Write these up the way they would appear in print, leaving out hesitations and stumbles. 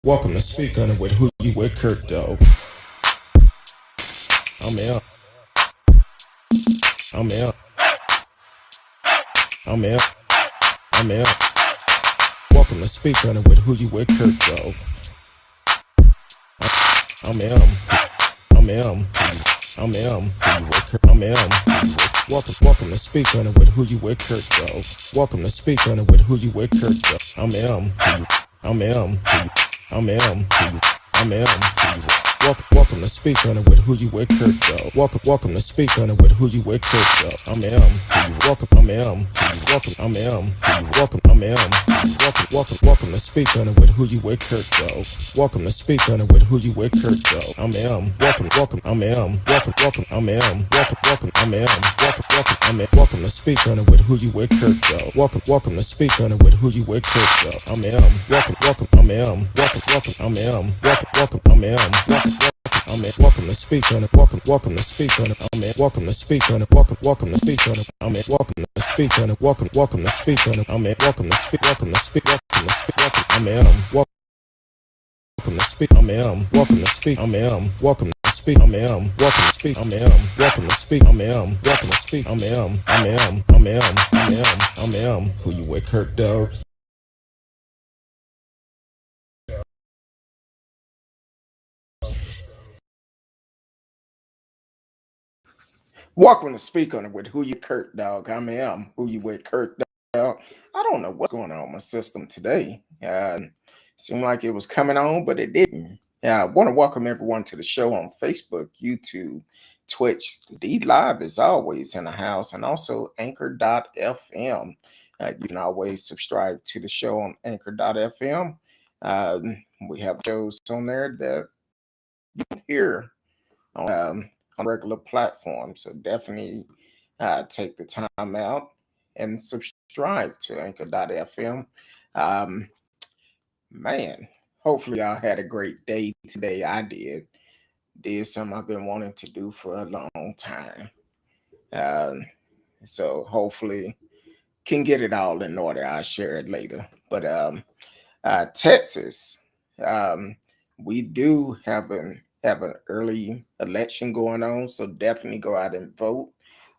Welcome to Speak On It with Who You With Kurt Dog. I'm out. I'm out. I'm out. I'm out. Welcome to Speak On It with Who You With Kurt Dog. I'm out. I'm out. I'm out. Who you with Kurt? I'm out. Welcome to Speak On It with Who You With Kurt Dog. Welcome to Speak On It with Who You With Kurt Dog. I'm out. I'm out. I'm out. I'm out. Welcome to Speak On It with Who You With Kurt Dog. Welcome to Speak On It with Who You With Kurt Dog. I'm welcome. I'm welcome. I'm welcome. I'm welcome to Speak On It with Who You With Kurt Dog. Welcome to Speak On It with Who You With Kurt Dog. I'm welcome. I'm welcome. I'm welcome. I'm welcome to Speak On It with Who You With Kurt Dog. Welcome to Speak On It with Who You With Kurt Dog. I'm welcome. I'm welcome. I'm welcome. I'm welcome to Speak On It. Welcome to Speak On It. Welcome to Speak On It. Welcome to Speak On It. Welcome to Speak On It. Welcome to Speak On It. Welcome to speak. Welcome to speak. Welcome to speak. Welcome to speak. Welcome to speak. Welcome to speak. Welcome to speak. Welcome to speak. Welcome to speak. Who you with, Kurt Dog? Welcome to Speak On It with Who You Kurt Dog. Who You With Kurt Dog. I don't know what's going on with my system today. Seemed like it was coming on, but it didn't. I want to welcome everyone to the show on Facebook, YouTube, Twitch. D Live is always in the house, and also Anchor.fm. You can always subscribe to the show on Anchor.fm. We have shows on there that you can hear on regular platforms. So definitely take the time out and subscribe to Anchor.fm. Man, hopefully y'all had a great day today. I did something I've been wanting to do for a long time. So hopefully can get it all in order. I'll share it later. But Texas, we do have an early election going on, so definitely go out and vote.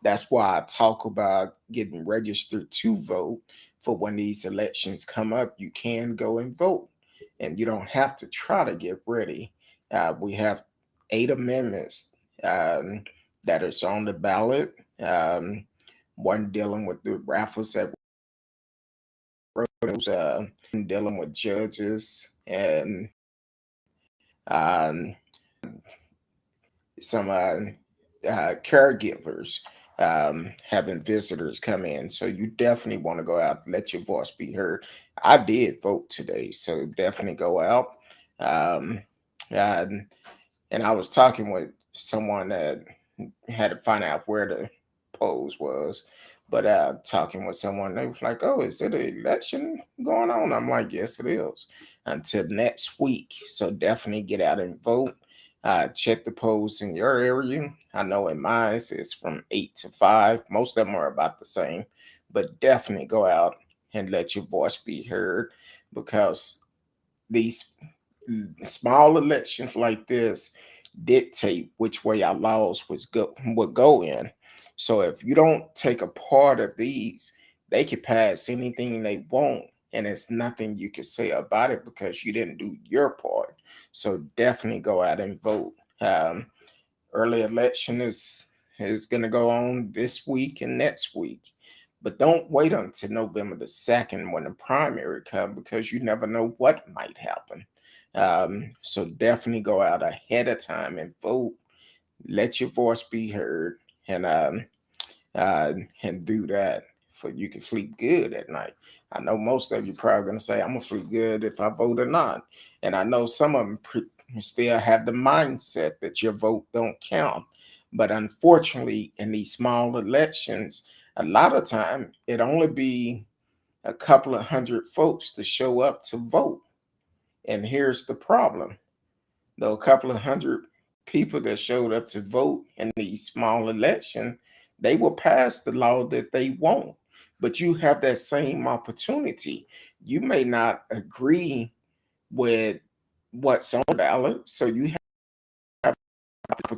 That's why I talk about getting registered to vote for when these elections come up. You can go and vote, and you don't have to try to get ready. We have 8 amendments that is on the ballot. One dealing with the raffles that dealing with judges and some caregivers having visitors come in. So you definitely want to go out and let your voice be heard. I did vote today, so definitely go out. And I was talking with someone that had to find out where the polls was, but talking with someone, they was like, "Oh, is it an election going on?" I'm like, "Yes, it is." Until next week, so definitely get out and vote. Check the polls in your area. I know in mine it's from 8 to 5. Most of them are about the same, but definitely go out and let your voice be heard, because these small elections like this dictate which way our laws would go in. So if you don't take a part of these, they can pass anything they want, and it's nothing you can say about it because you didn't do your part. So definitely go out and vote. Early election is going to go on this week and next week. But don't wait until November the 2nd when the primary comes, because you never know what might happen. So definitely go out ahead of time and vote. Let your voice be heard, and do that for you can sleep good at night. I know most of you probably gonna say, "I'm gonna sleep good if I vote or not," and I know some of them still have the mindset that your vote don't count. But unfortunately, in these small elections, a lot of time it only be a couple of hundred folks to show up to vote. And here's the problem: though a couple of hundred people that showed up to vote in these small election, they will pass the law that they want. But you have that same opportunity. You may not agree with what's on the ballot. So you have people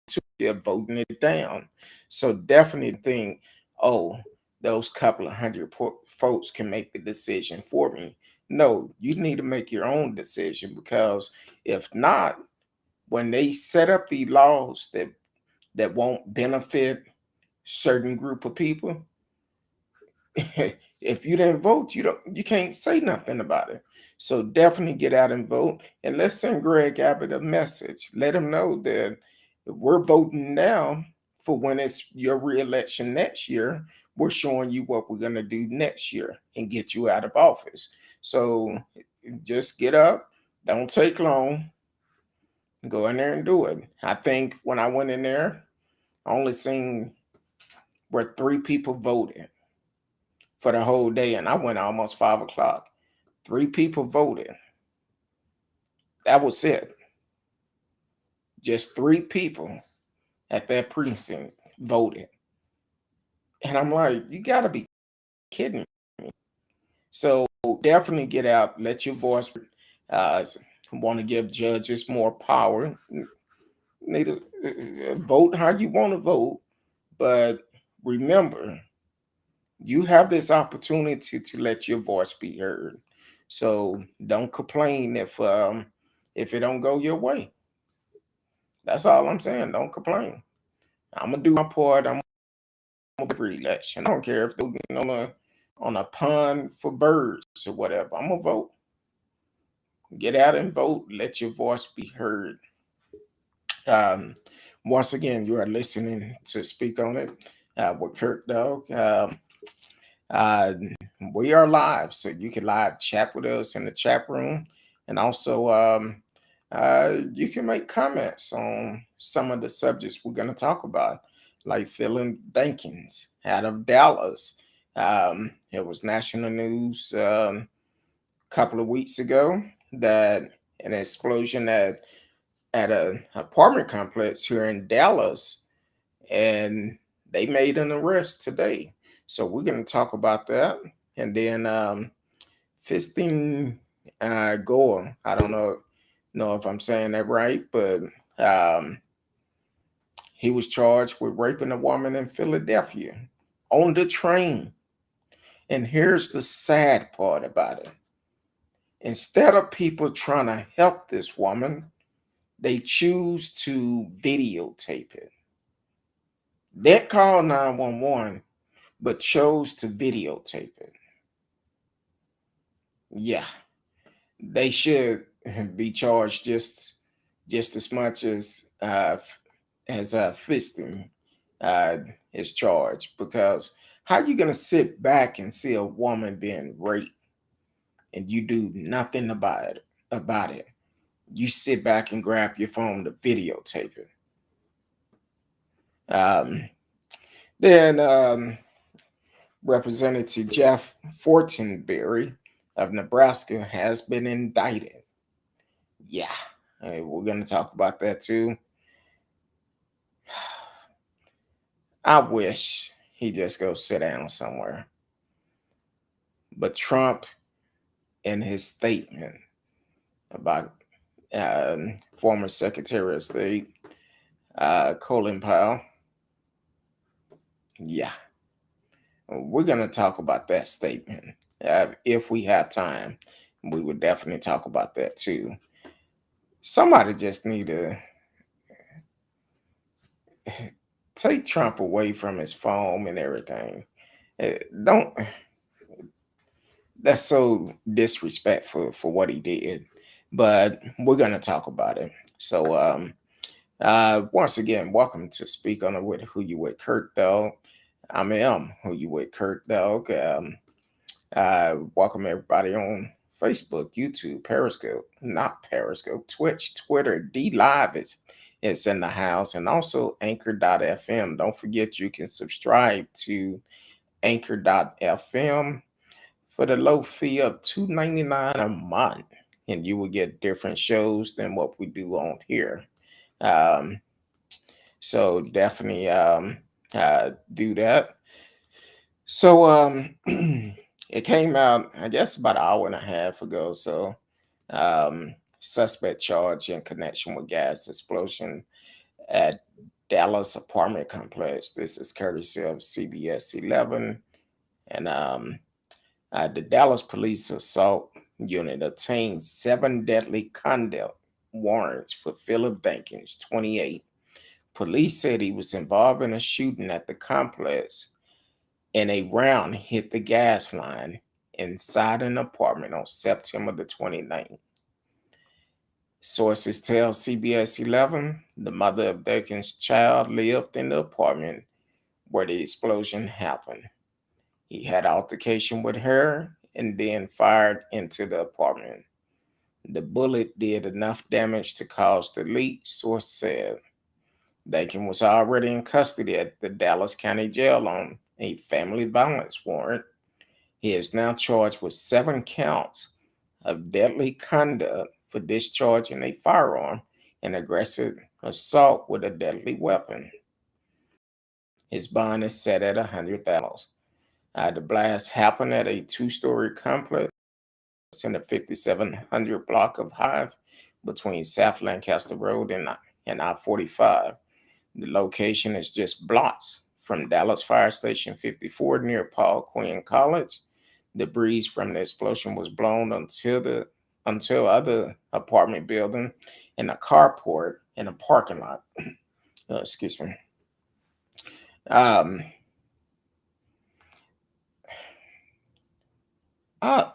to they're voting it down. So definitely think, oh, those couple of hundred folks can make the decision for me. No, you need to make your own decision, because if not, when they set up the laws that won't benefit certain group of people, if you didn't vote, you can't say nothing about it. So definitely get out and vote, and let's send Greg Abbott a message. Let him know that we're voting now for when it's your reelection next year. We're showing you what we're gonna do next year and get you out of office. So just get up. Don't take long. Go in there and do it. I think when I went in there, I only seen where 3 people voted for the whole day, and I went almost 5 o'clock. 3 people voted. That was it. Just 3 people at that precinct voted. And I'm like, you gotta be kidding me. So definitely get out, let your voice uh want to give judges more power. Need to vote how you want to vote, but remember, you have this opportunity to let your voice be heard. So don't complain if it don't go your way. That's all I'm saying. Don't complain. I'm gonna do my part. I'm gonna re-election. I don't care if they're on a pond for birds or whatever. I'm gonna vote. Get out and vote. Let your voice be heard. Um, Once again, you are listening to Speak on It with Kirk Dog. Uh, we are live, so you can live chat with us in the chat room, and also you can make comments on some of the subjects we're going to talk about, like Phillip Dankins out of Dallas. It was national news a couple of weeks ago that an explosion at an apartment complex here in Dallas, and they made an arrest today. So we're going to talk about that. And then Fiston Ngoy, I don't know if I'm saying that right, but um, he was charged with raping a woman in Philadelphia on the train. And here's the sad part about it. Instead of people trying to help this woman, they choose to videotape it. They called 911, but chose to videotape it. Yeah, they should be charged just as much as Fiston uh, is charged, because how you gonna sit back and see a woman being raped and you do nothing about it? You sit back and grab your phone to videotape it. Um, then Representative Jeff Fortenberry of Nebraska has been indicted. Yeah, we're going to talk about that too. I wish he just go sit down somewhere. But Trump, in his statement about former Secretary of State Colin Powell, yeah, we're going to talk about that statement. If we have time, we would definitely talk about that too. Somebody just need to take Trump away from his phone and everything. Don't. That's so disrespectful for what he did. But we're gonna talk about it. So once again, welcome to Speak on It with Who You With Kurt Dog. I am Who You With Kurt Dog. Welcome everybody on Facebook, YouTube, Periscope, not Periscope, Twitch, Twitter, D Live it's in the house, and also Anchor.fm. Don't forget you can subscribe to Anchor.fm for the low fee of $2.99 a month, and you will get different shows than what we do on here. Um, so definitely do that. So it came out, I guess, about an hour and a half ago. So Suspect charged in connection with gas explosion at Dallas apartment complex. This is courtesy of CBS 11. And the Dallas Police Assault Unit obtained 7 deadly conduct warrants for Phillip Dankins, 28. Police said he was involved in a shooting at the complex and a round hit the gas line inside an apartment on September the 29th. Sources tell CBS 11 the mother of Dakin's child lived in the apartment where the explosion happened. He had altercation with her and then fired into the apartment. The bullet did enough damage to cause the leak, source said. Dakin was already in custody at the Dallas County Jail on a family violence warrant. He is now charged with 7 counts of deadly conduct for discharging a firearm and aggressive assault with a deadly weapon. His bond is set at $100,000. The blast happened at a two-story complex in the 5700 block of Hive between South Lancaster Road and I-45. The location is just blocks from Dallas Fire Station 54 near Paul Quinn College. Debris from the explosion was blown until other apartment building and a carport in a parking lot. Excuse me. Um, I,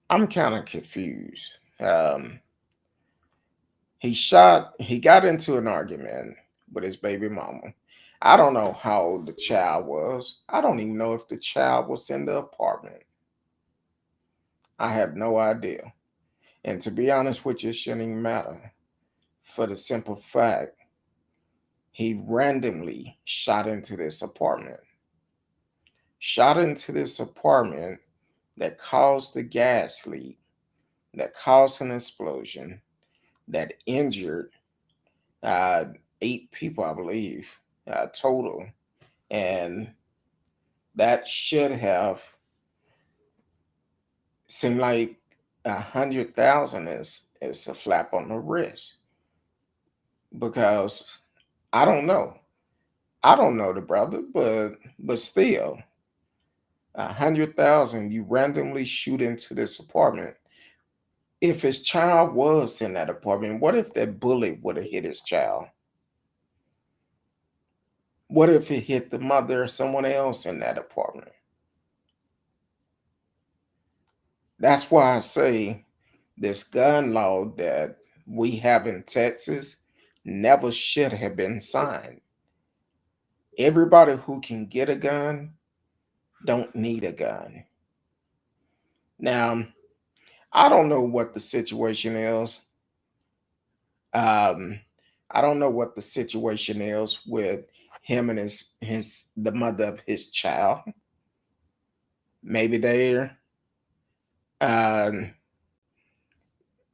I'm kind of confused. He got into an argument with his baby mama. I don't know how old the child was. I don't even know if the child was in the apartment. I have no idea. And to be honest with you, it shouldn't even matter. For the simple fact, he randomly shot into this apartment. Shot into this apartment that caused the gas leak, that caused an explosion, that injured uh, 8 people, I believe, total. And that should have seemed like 100,000 is a flap on the wrist, because I don't know. I don't know the brother, but still, 100,000 you randomly shoot into this apartment. If his child was in that apartment, what if that bullet would have hit his child? What if it hit the mother or someone else in that apartment? That's why I say this gun law that we have in Texas never should have been signed. Everybody who can get a gun don't need a gun. Now, I don't know what the situation is. Um, I don't know what the situation is with him and his the mother of his child. Maybe they're um,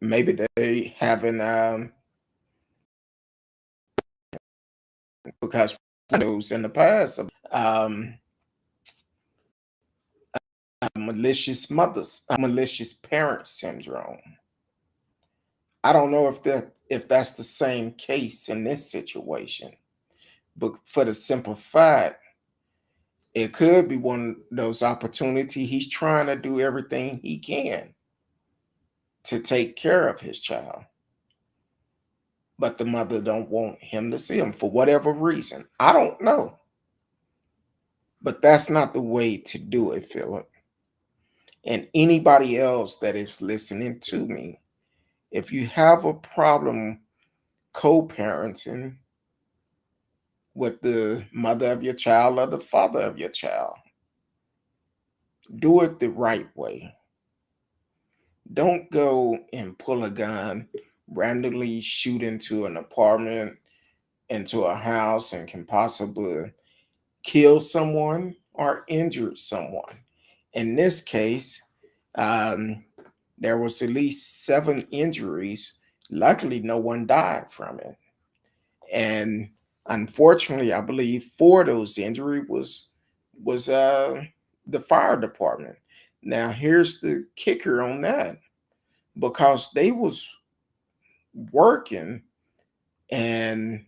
maybe they haven't because news in the past of malicious mothers, malicious parent syndrome. I don't know if that's the same case in this situation, but for the simple fact, it could be one of those opportunities. He's trying to do everything he can to take care of his child, but the mother don't want him to see him for whatever reason. I don't know, but that's not the way to do it, Philip. And anybody else that is listening to me, if you have a problem co-parenting with the mother of your child or the father of your child, do it the right way. Don't go and pull a gun, randomly shoot into an apartment, into a house, and can possibly kill someone or injure someone. In this case, um, there was at least 7 injuries. Luckily, no one died from it. And unfortunately, I believe 4 of those injuries was the fire department. Now, here's the kicker on that. because they was working, and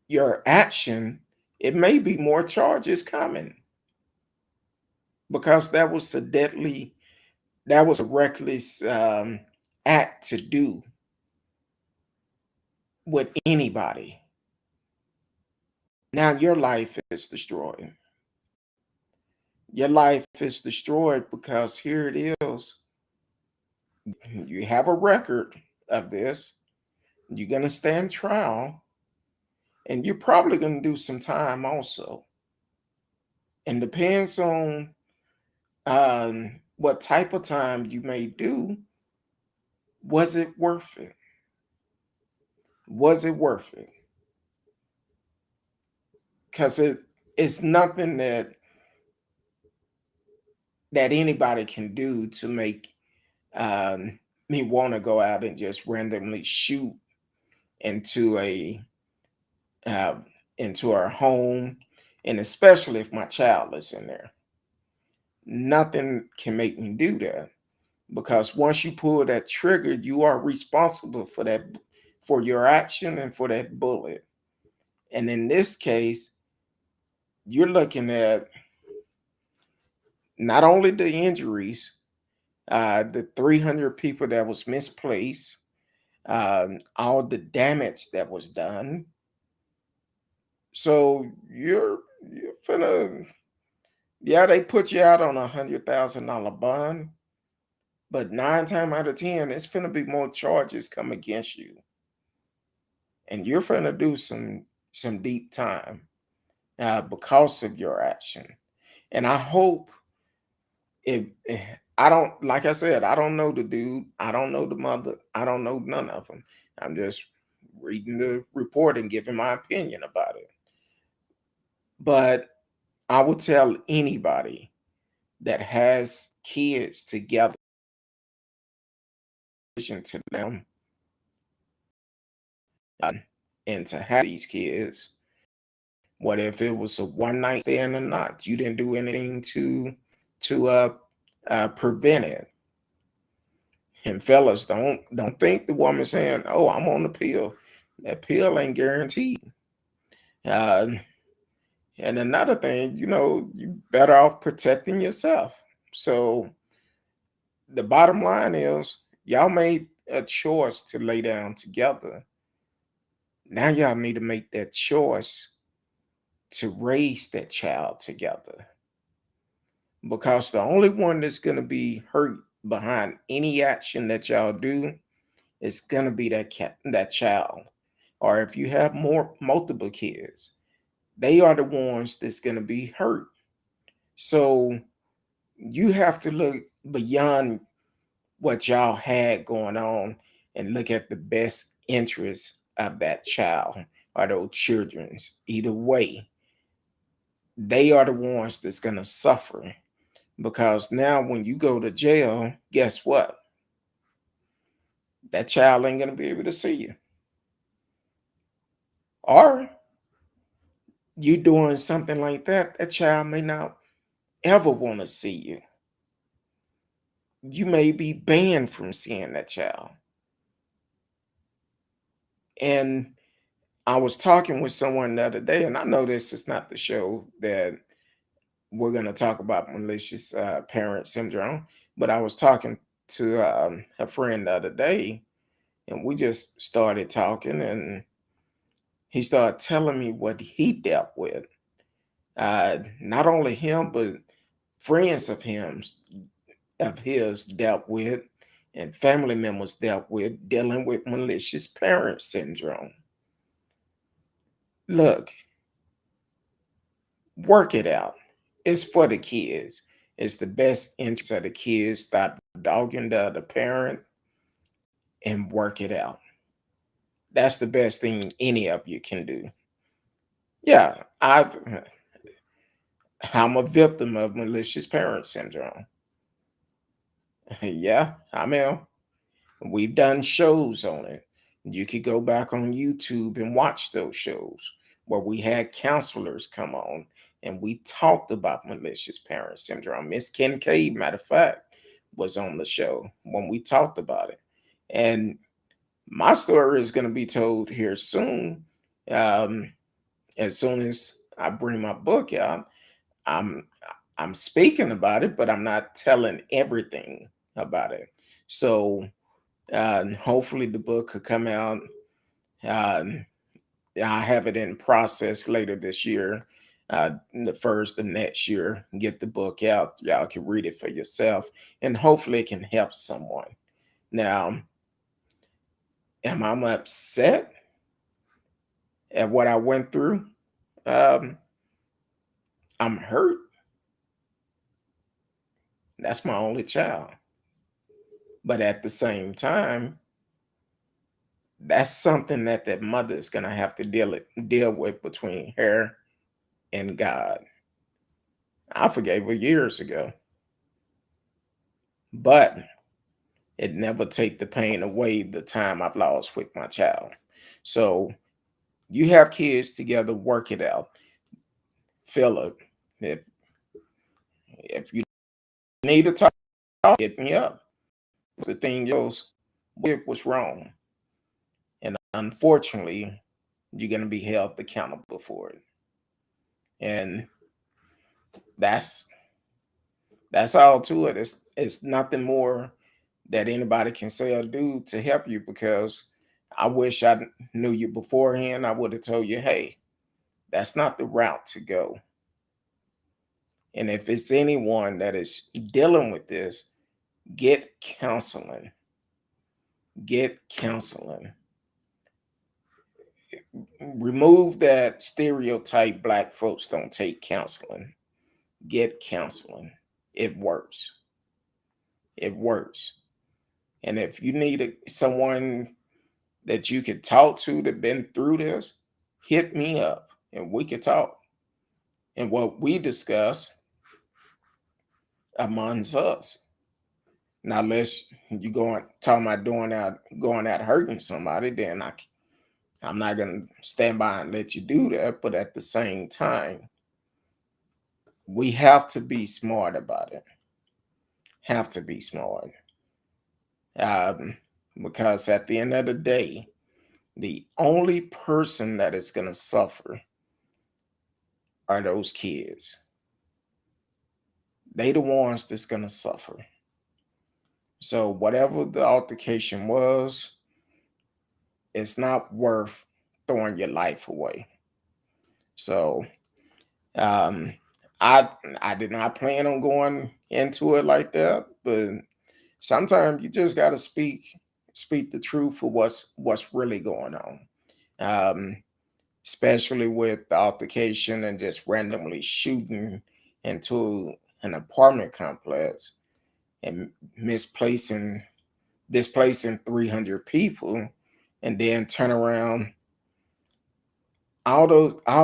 your action, it may be more charges coming, because that was a reckless act to do with anybody. Now your life is destroyed. Your life is destroyed because here it is. You have a record of this. You're going to stand trial, and you're probably going to do some time also. And depends on what type of time you may do. Was it worth it? Was it worth it? Because it's nothing that anybody can do to make me want to go out and just randomly shoot into a uh, into our home, and especially if my child is in there. Nothing can make me do that, because once you pull that trigger, you are responsible for that, for your action and for that bullet. And in this case, you're looking at not only the injuries, the 300 people that was misplaced, all the damage that was done. So you're finna, yeah, they put you out on $100,000 bond, but 9 times out of 10, it's finna be more charges come against you, and you're finna do some deep time because of your action. And I hope I don't, like I said, I don't know the dude, I don't know the mother, I don't know none of them. I'm just reading the report and giving my opinion about it. But I would tell anybody that has kids together to them, uh, and to have these kids, what if it was a one night stand or not? You didn't do anything to prevent it. And fellas, don't think the woman saying, "Oh, I'm on the pill." That pill ain't guaranteed. Uh, and another thing, you better off protecting yourself. So the bottom line is, y'all made a choice to lay down together. Now y'all need to make that choice to raise that child together, because the only one that's going to be hurt behind any action that y'all do is going to be that child. Or if you have multiple kids, they are the ones that's going to be hurt. So you have to look beyond what y'all had going on and look at the best interest of that child or those children's. Either way, they are the ones that's going to suffer, because now when you go to jail, guess what? That child ain't going to be able to see you. Or you doing something like that, that child may not ever want to see you. You may be banned from seeing that child. And I was talking with someone the other day, and I know this is not the show that we're going to talk about malicious parent syndrome, but I was talking to a friend the other day, and we just started talking, and he started telling me what he dealt with. Not only him, but friends of his dealt with, and family members dealt with, dealing with malicious parent syndrome. Look, work it out. It's for the kids. It's the best interest of the kids. Stop dogging the other parent and work it out. That's the best thing any of you can do. Yeah, I'm a victim of malicious parent syndrome. Yeah, I mean, we've done shows on it. You could go back on YouTube and watch those shows where we had counselors come on and we talked about malicious parent syndrome. Miss Kincaid, matter of fact, was on the show when we talked about it. And my story is going to be told here soon. Um, as soon as I bring my book out, I'm I'm speaking about it, but I'm not telling everything about it. So hopefully the book could come out. Um, I have it in process later this year. The first of next year, get the book out. Y'all can read it for yourself, and hopefully it can help someone. Now, am I upset at what I went through? Um, I'm hurt. That's my only child. But at the same time, that's something that that mother is gonna have to deal with between her and God. I forgave her years ago, but it never take the pain away the time I've lost with my child. So you have kids together, work it out. Philip, if you need to talk, hit me up. The thing is, it was wrong, and unfortunately, you're gonna be held accountable for it. And that's that's all to it. It's nothing more that anybody can say or do to help you, because I wish I knew you beforehand. I would have told you, hey, that's not the route to go. And if it's anyone that is dealing with this, get counseling. Get counseling. Remove that stereotype black folks don't take counseling. Get counseling. It works. It works. And if you need someone that you could talk to that been through this, hit me up and we could talk. And what we discuss amongst us. Now, unless you going talking about going out hurting somebody, then I'm not gonna stand by and let you do that. But at the same time, we have to be smart about it. Have to be smart, um, because at the end of the day, the only person that is gonna suffer are those kids. They the ones that's gonna suffer. So whatever the altercation was, it's not worth throwing your life away. So um I I did not plan on going into it like that, but sometimes you just gotta speak the truth for what's really going on. Um, Especially with the altercation and just randomly shooting into an apartment complex and misplacing displacing 300 people, and then turn around all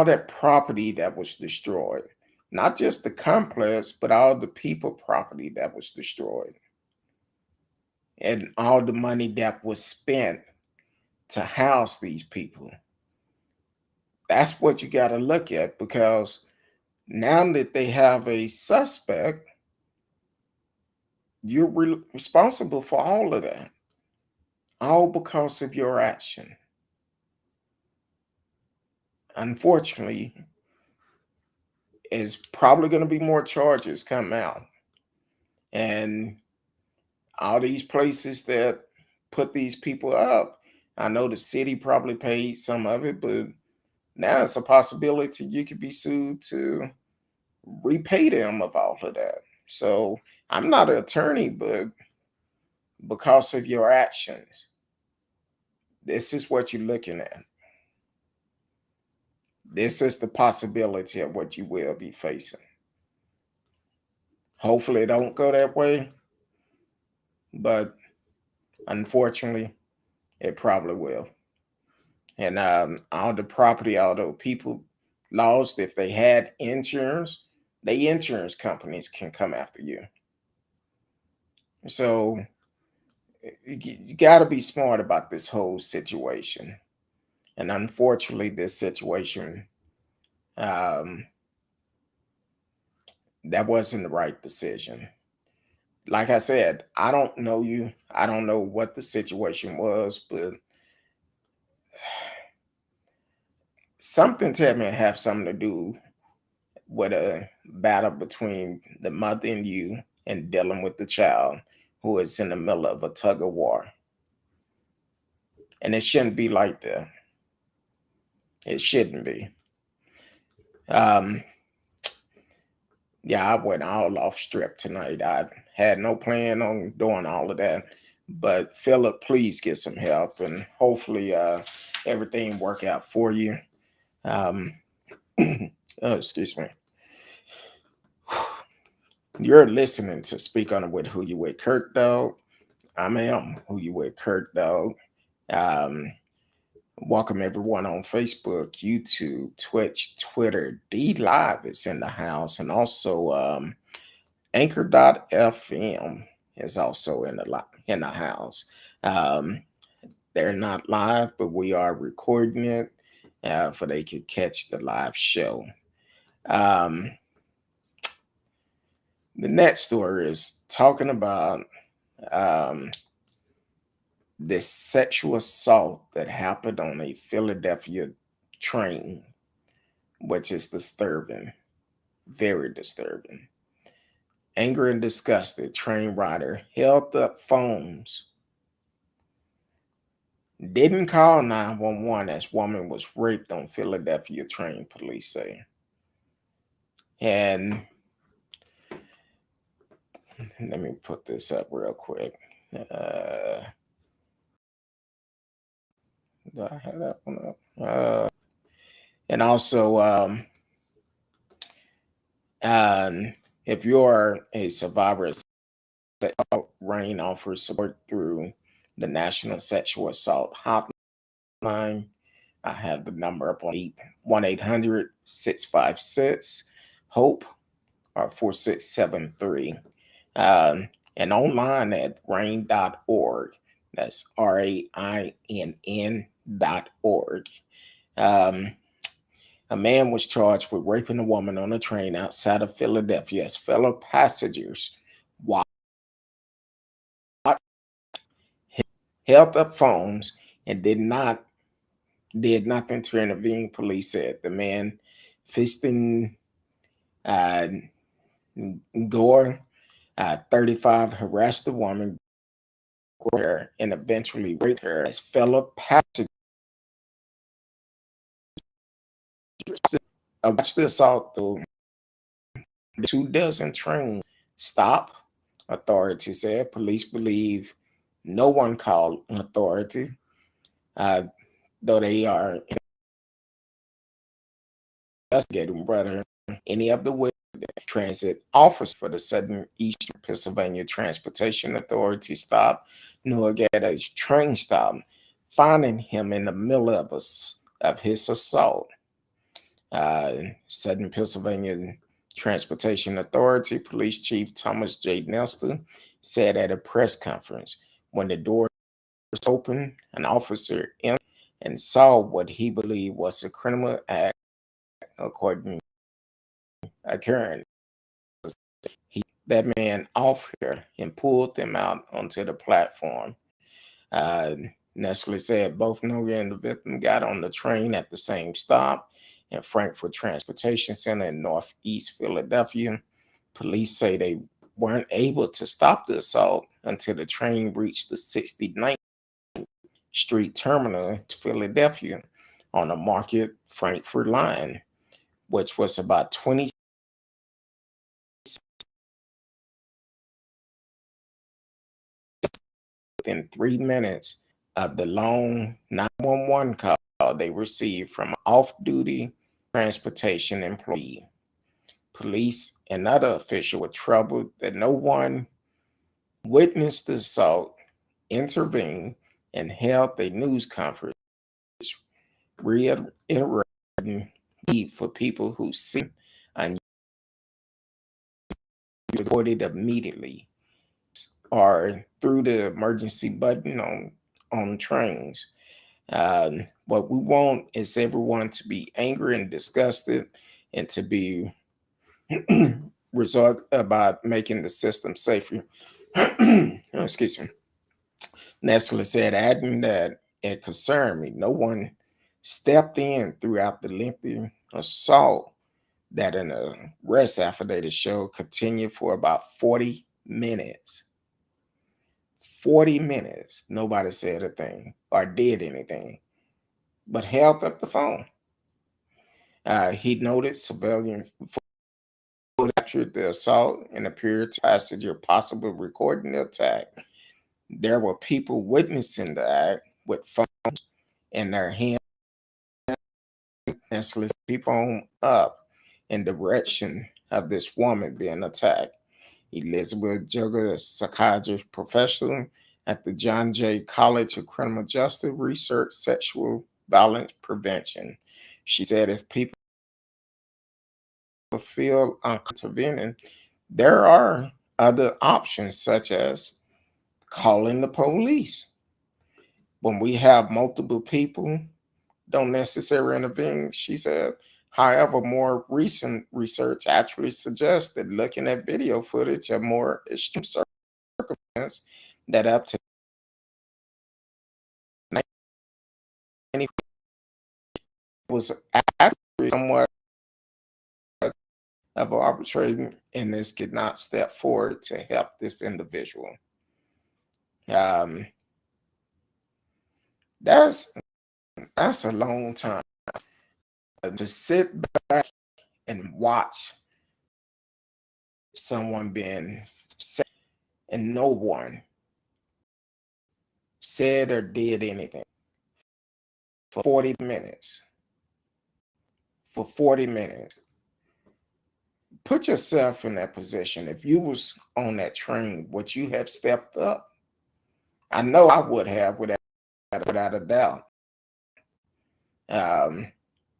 that property that was destroyed, not just the complex but all the people property that was destroyed, and all the money that was spent to house these people. That's what you got to look at, because now that they have a suspect, you're responsible for all of that, all because of your action. Unfortunately, is probably going to be more charges come out, and all these places that put these people up. I know the city probably paid some of it, but now it's a possibility you could be sued to repay them of all of that. So I'm not an attorney, but because of your actions, this is what you're looking at. This is the possibility of what you will be facing. Hopefully, it don't go that way, but unfortunately, it probably will. And all the property, although people lost, if they had insurance, the insurance companies can come after you. So you got to be smart about this whole situation. And unfortunately, this situation, um, that wasn't the right decision. like I said, I don't know you. I don't know what the situation was, but something tell me it have something to do with a battle between the mother and you and dealing with the child who is in the middle of a tug of war. And it shouldn't be like that. It shouldn't be. Um, yeah, I went all off strip tonight. I had no plan on doing all of that. But Phillip, please get some help and hopefully everything work out for you. Um, excuse me. You're listening to Speak On It with Who You With Kurt Dog. I am Who You With Kurt Dog. Um, Welcome everyone on Facebook, YouTube, Twitch, Twitter. D Live is in the house, and also Anchor.fm is also in the house. They're not live, but we are recording it for they could catch the live show. The next story is talking about this sexual assault that happened on a Philadelphia train, which is disturbing, very disturbing. Angry and disgusted, train rider held up phones, didn't call 911 as woman was raped on Philadelphia train, police say. And let me put this up real quick. Do I have that one up? And also, if you're a survivor, Rain offers support through the National Sexual Assault Hotline. I have the number up on 1-800-656-HOPE or 4673. And online at rain.org. That's RAINN.org. A man was charged with raping a woman on a train outside of Philadelphia as fellow passengers held up phones and did nothing to intervene, police said. The man, Fiston Ngoy, 35, harassed the woman and eventually raped her as fellow passengers. Watch the assault, though. 24 trains stop, authorities said. Police believe no one called authority, though they are investigating whether any of the transit office for the Southern Eastern Pennsylvania Transportation Authority stopped Ngoy at a train stop, finding him in the middle of his assault. Southern Pennsylvania Transportation Authority Police Chief Thomas J. Nelson said at a press conference, when the door was open, an officer entered and saw what he believed was a criminal act, according to occurring. That man off here and pulled them out onto the platform. Nestle said both Ngoy and the victim got on the train at the same stop in Frankfurt Transportation Center in Northeast Philadelphia. Police say they weren't able to stop the assault until the train reached the 69th Street terminal in Philadelphia on the Market Frankfurt line, which was about 20 within 3 minutes of the long 911 call they received from an off-duty transportation employee. Police and other officials were troubled that no one witnessed the assault, intervened, and held a news conference, reiterating the need for people who see and reported immediately or through the emergency button on trains. What we want is everyone to be angry and disgusted and to be result about making the system safer. Excuse me. Nestle said, adding that it concerned me. No one stepped in throughout the lengthy assault that an arrest affidavit showed continued for about 40 minutes. 40 minutes. Nobody said a thing or did anything, but held up the phone. He noted civilian captured the assault and appeared to passenger possible recording the attack. There were people witnessing the act with phones in their hands, and people up in direction of this woman being attacked. Elizabeth Jugger, a psychiatrist professor at the John Jay College of Criminal Justice Research Sexual Violence Prevention. She said if people feel uncomfortable, there are other options such as calling the police. When we have multiple people, don't necessarily intervene, she said. However, more recent research actually suggests that looking at video footage of more extreme circumstances that up to 90 was actually somewhat of arbitrating, and this could not step forward to help this individual. Um, that's a long time to sit back and watch someone being set and no one said or did anything for 40 minutes. For 40 minutes. Put yourself in that position. If you was on that train, would you have stepped up? I know I would have without a doubt.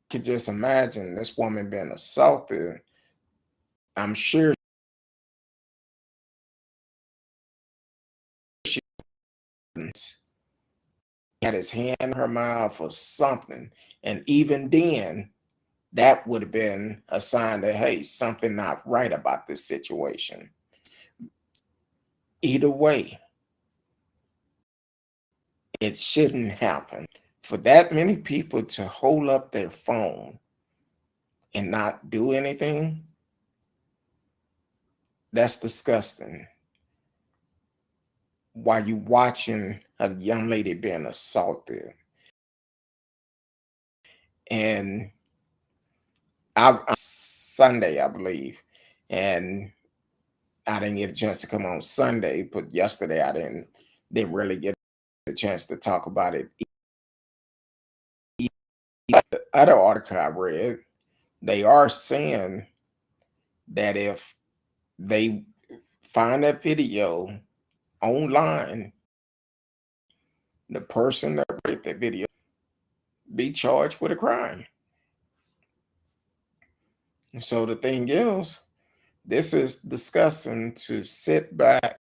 Could just imagine this woman being assaulted. I'm sure she had his hand in her mouth or something. And even then, that would have been a sign that, hey, something not right about this situation. Either way, it shouldn't happen. For that many people to hold up their phone and not do anything, that's disgusting. While you watching a young lady being assaulted. And Sunday, I believe. And I didn't get a chance to come on Sunday, but yesterday I didn't really get a chance to talk about it. The other article I read, they are saying that if they find that video online, the person that made that video be charged with a crime. So the thing is, this is discussing to sit back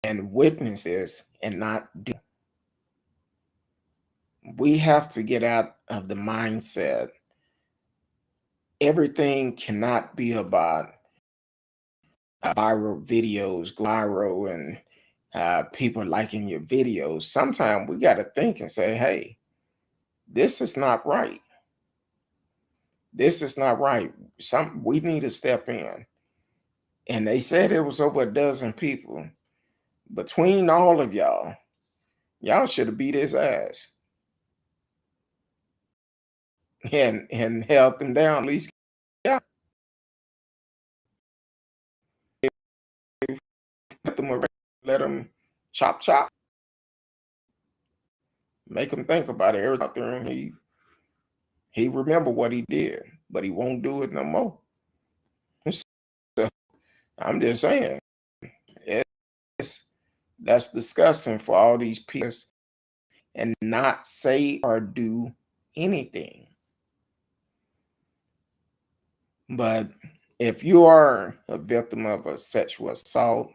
and witness this and not do. We have to get out of the mindset. Everything cannot be about viral videos, go viral, and people liking your videos. Sometimes we got to think and say, hey, this is not right. This is not right. We need to step in. And they said it was over a dozen people. Between all of y'all should have beat his ass and held them down at least. Yeah, let them chop, make him think about it. Every out there, and he remember what he did, but he won't do it no more. So I'm just saying, that's disgusting for all these people and not say or do anything. But if you are a victim of a sexual assault,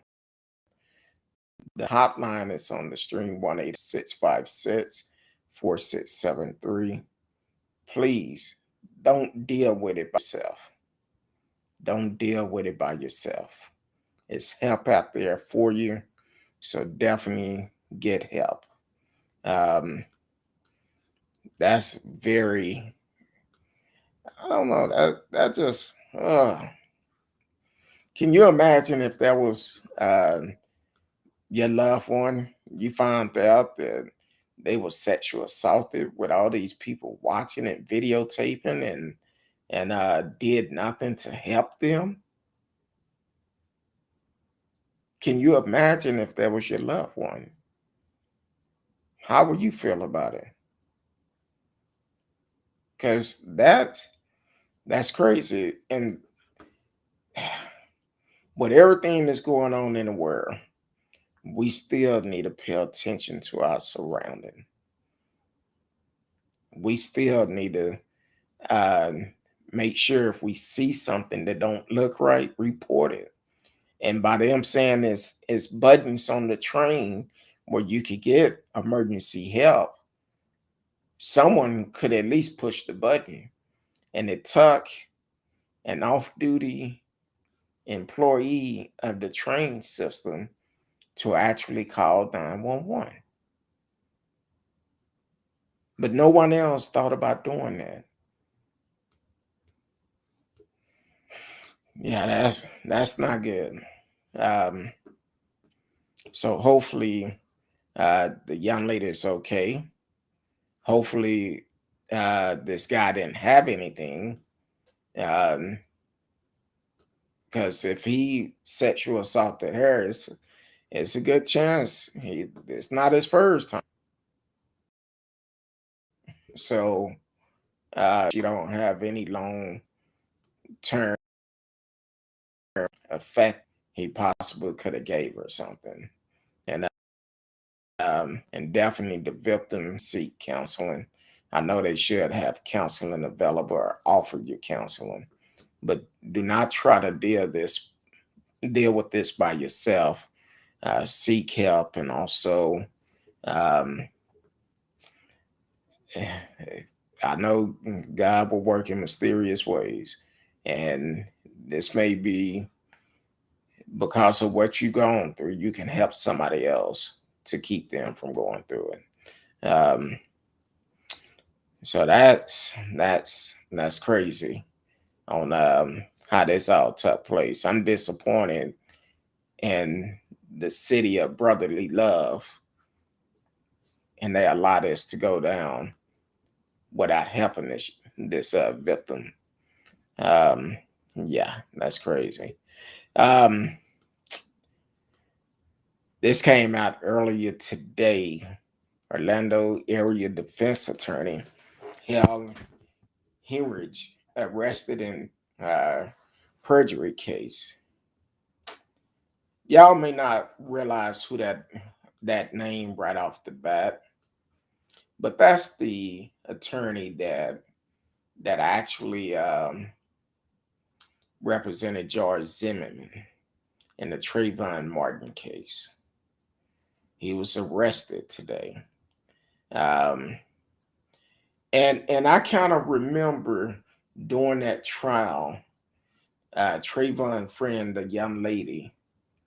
the hotline is on the stream 1-866-546-4673. Please don't deal with it by yourself. Don't deal with it by yourself. It's help out there for you. So definitely get help. Um, that's very, I don't know, that just, can you imagine if that was your loved one? You found out that they were sexual assaulted with all these people watching and videotaping and did nothing to help them. Can you imagine if that was your loved one? How would you feel about it? Because that's crazy. And with everything that's going on in the world, we still need to pay attention to our surrounding. We still need to uh, make sure if we see something that don't look right, report it. And by them saying it's buttons on the train where you could get emergency help, someone could at least push the button and it took an off-duty employee of the train system to actually call 911. But no one else thought about doing that. Yeah, that's not good. Um, so hopefully the young lady is okay. Hopefully this guy didn't have anything. Um, because if he sexual assaulted her, it's a good chance it's not his first time. So she don't have any long term effect. He possibly could have gave her something, and definitely the victim seek counseling. I know they should have counseling available or offer you counseling, but do not try to deal with this by yourself. Seek help, and also um, I know God will work in mysterious ways, and this may be because of what you've gone through. You can help somebody else to keep them from going through it. So that's crazy on how this all took place. I'm disappointed in the city of brotherly love, and they allow this to go down without helping this victim. Um, yeah, that's crazy. Um, this came out earlier today. Orlando area defense attorney held Henrich arrested in uh, perjury case. Y'all may not realize who that name right off the bat, but that's the attorney that actually represented George Zimmerman in the Trayvon Martin case. He was arrested today. Um, and I kind of remember during that trial, Trayvon friend, a young lady,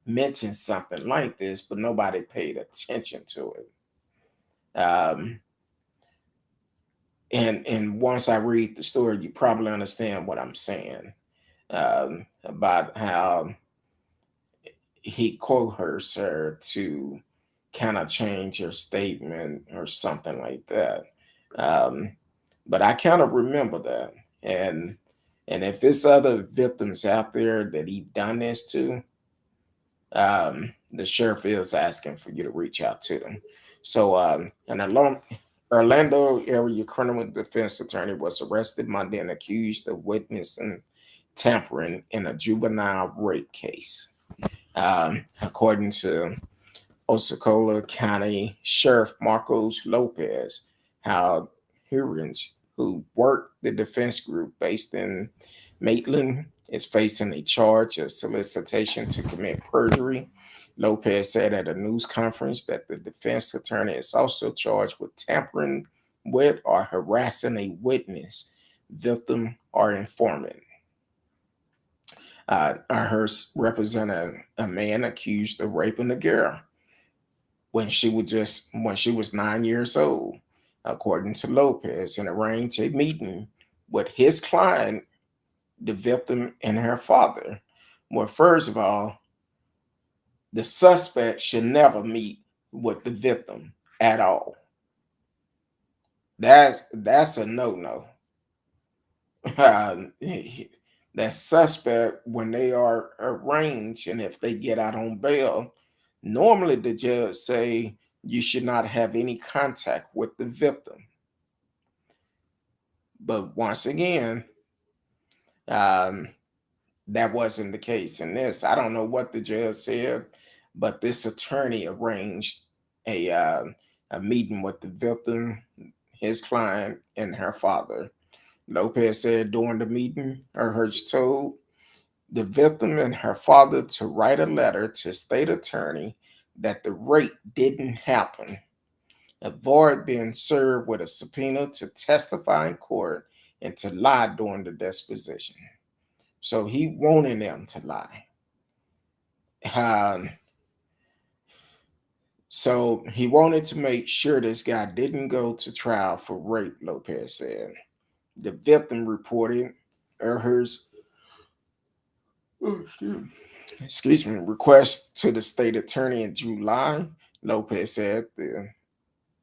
mentioned something like this, but nobody paid attention to it. And once I read the story, you probably understand what I'm saying about how he coerced her to kind of change her statement or something like that. Um, but I kind of remember that, and if there's other victims out there that he done this to, the sheriff is asking for you to reach out to them. So, Orlando area criminal defense attorney was arrested Monday and accused of witnessing tampering in a juvenile rape case. According to Osceola County Sheriff Marcos Lopez, how hearings who worked the defense group based in Maitland is facing a charge of solicitation to commit perjury. Lopez said at a news conference that the defense attorney is also charged with tampering with or harassing a witness, victim, or informant. Her represented a man accused of raping a girl when she was 9 years old, according to Lopez, and arranged a meeting with his client, the victim, and her father. Well, first of all, the suspect should never meet with the victim at all. That's a no-no. That suspect, when they are arraigned and if they get out on bail, normally the judge say you should not have any contact with the victim. But once again, um, that wasn't the case in this. I don't know what the judge said, but this attorney arranged a uh, a meeting with the victim, his client, and her father. Lopez said during the meeting, Erhurst told the victim and her father to write a letter to state attorney that the rape didn't happen, avoid being served with a subpoena to testify in court, and to lie during the deposition. So he wanted them to lie. Um, so he wanted to make sure this guy didn't go to trial for rape, Lopez said. The victim reported Erhurst excuse me, request to the state attorney in July. Lopez said the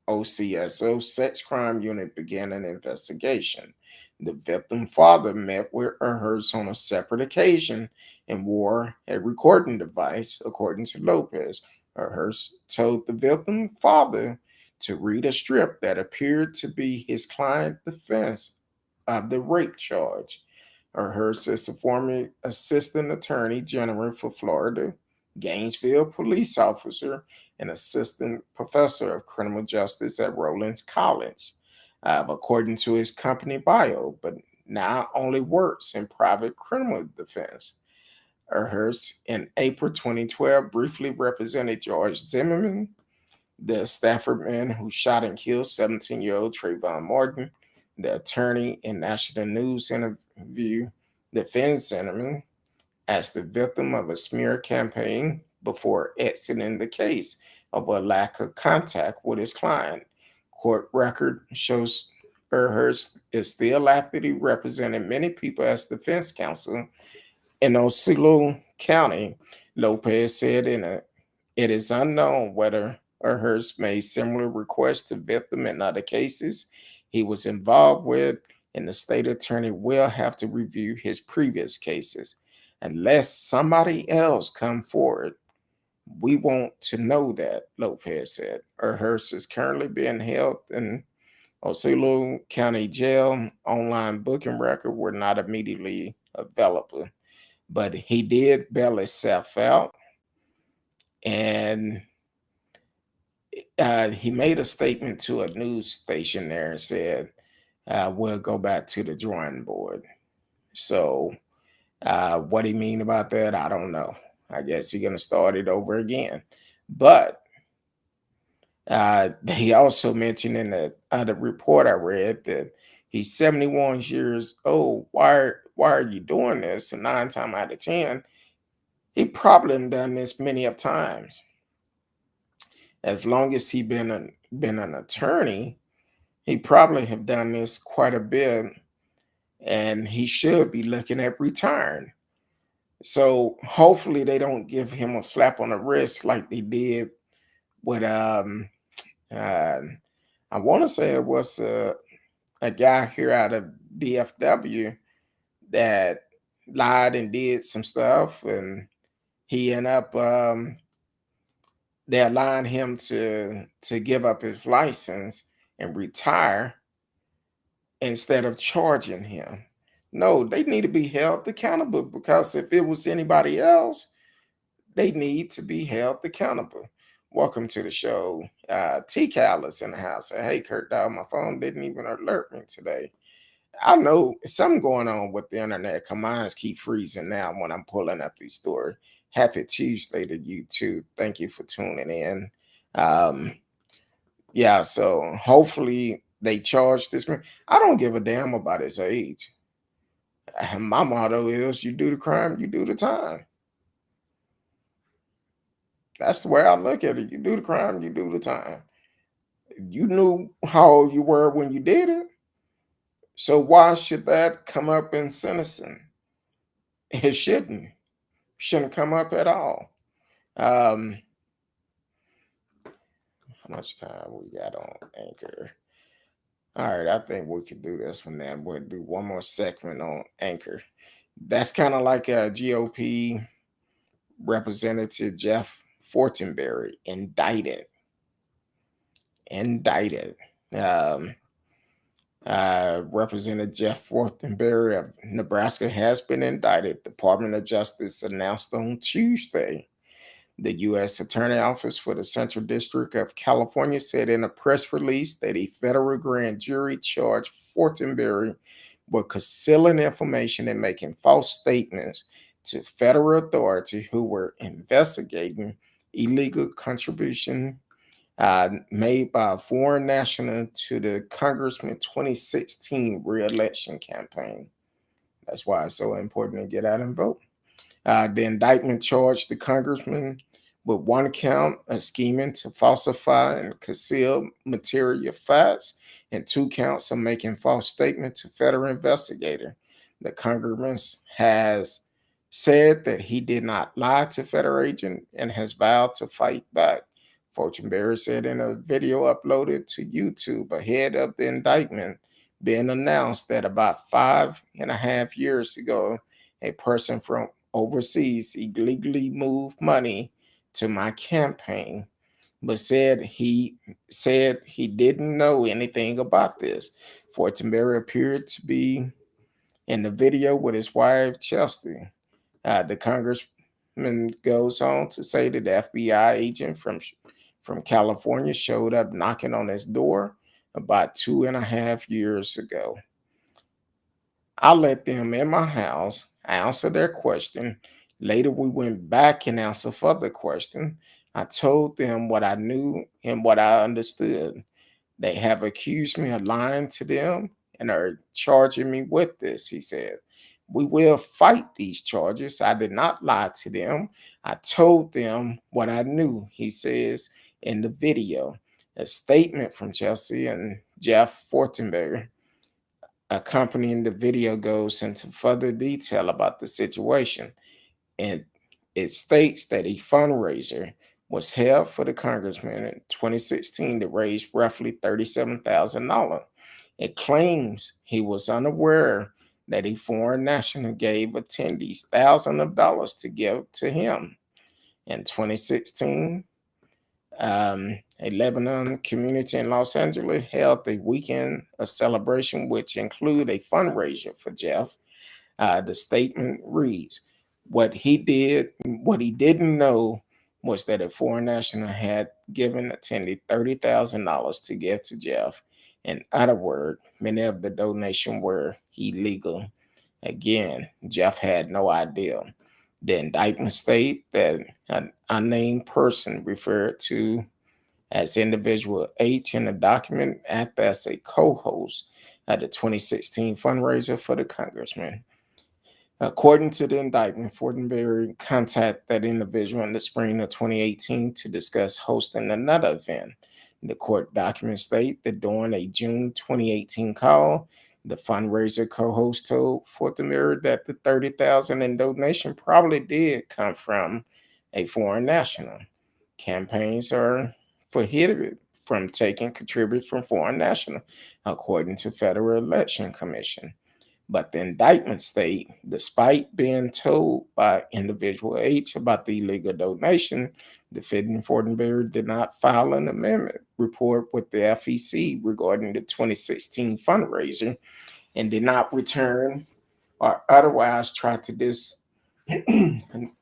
OCSO sex crime unit began an investigation. The victim father met with Erhurst on a separate occasion and wore a recording device, according to Lopez. Erhurst told the victim father to read a strip that appeared to be his client's defense of the rape charge. Erhurst is a former assistant attorney general for Florida, Gainesville police officer, an assistant professor of criminal justice at Rollins College, according to his company bio, but now only works in private criminal defense. Erhurst, in April 2012, briefly represented George Zimmerman, the Stafford man who shot and killed 17-year-old Trayvon Martin. The attorney in National News interview defends Zimmerman as the victim of a smear campaign before exiting the case over a lack of contact with his client. Court record shows Erhurst is still actively representing many people as defense counsel in Osceola County. Lopez said it is unknown whether Erhurst made similar requests to victim in other cases he was involved with, and the state attorney will have to review his previous cases. Unless somebody else come forward, we want to know that, Lopez said. Erhurst is currently being held in Osceola County Jail. Online booking record were not immediately available, but he did bail himself out, and he made a statement to a news station there and said, we'll go back to the drawing board. So what he mean about that, I don't know. I guess he's going to start it over again. But he also mentioned in the other report I read that he's 71 years old. Why are you doing this? And 9 times out of 10, he probably done this many of times. As long as he been an attorney, he probably have done this quite a bit, and he should be looking at retiring. So hopefully they don't give him a slap on the wrist like they did with uh, I want to say it was a guy here out of DFW that lied and did some stuff, and he ended up they allowed him to give up his license and retire instead of charging him. No, they need to be held accountable, because if it was anybody else, they need to be held accountable. Welcome to the show. T Cal is in the house. Hey, Kurt Dog, my phone didn't even alert me today. I know something going on with the internet. Commands keep freezing now when I'm pulling up these stories. Happy Tuesday to you too. Thank you for tuning in. Um, yeah, so hopefully they charge this man. I don't give a damn about his age. My motto is you do the crime, you do the time. That's the way I look at it. You do the crime, you do the time. You knew how old you were when you did it. So why should that come up in sentencing? It shouldn't come up at all. Um, how much time we got on Anchor? All right, I think we could do this one then. We'll do one more segment on Anchor. That's kind of like a GOP Representative Jeff Fortenberry indicted. Indicted. Um, Representative Jeff Fortenberry of Nebraska has been indicted. Department of Justice announced on Tuesday. The U.S. Attorney Office for the Central District of California said in a press release that a federal grand jury charged Fortenberry with concealing information and making false statements to federal authorities who were investigating illegal contribution made by a foreign national to the Congressman 2016 re-election campaign. That's why it's so important to get out and vote. The indictment charged the congressman with one count of scheming to falsify and conceal material facts and two counts of making false statements to federal investigator. The congressman has said that he did not lie to federal agent and has vowed to fight back. Fortenberry said in a video uploaded to YouTube ahead of the indictment being announced that about 5.5 years ago, a person from overseas illegally moved money to my campaign, but said he didn't know anything about this. Fortenberry appeared to be in the video with his wife Chelsea. The congressman goes on to say that the FBI agent from California showed up knocking on his door about 2.5 years ago. I let them in my house answer their question. Later, we went back and answered further questions. I told them what I knew and what I understood. They have accused me of lying to them and are charging me with this, he said. We will fight these charges. I did not lie to them. I told them what I knew, he says in the video. A statement from Chelsea and Jeff Fortenberry accompanying the video goes into further detail about the situation, and it states that a fundraiser was held for the congressman in 2016 to raise roughly $37,000. It claims he was unaware that a foreign national gave attendees thousands of dollars to give to him. In 2016, a Lebanon community in Los Angeles held a weekend of celebration, which included a fundraiser for Jeff. The statement reads, what he didn't know was that a foreign national had given attendee $30,000 to give to Jeff. In other words, many of the donations were illegal. Again, Jeff had no idea. The indictment state that an unnamed person referred to as individual H in the document acted as a co-host at the 2016 fundraiser for the congressman. According to the indictment, Fortenberry contacted that individual in the spring of 2018 to discuss hosting another event. The court documents state that during a June 2018 call, the fundraiser co-host told Fortenberry that the $30,000 in donation probably did come from a foreign national. Campaigns are prohibited from taking contributors from foreign national, according to Federal Election Commission. But the indictment state, despite being told by individual H about the illegal donation, defendant Fortenberry did not file an amendment report with the FEC regarding the 2016 fundraiser and did not return or otherwise try to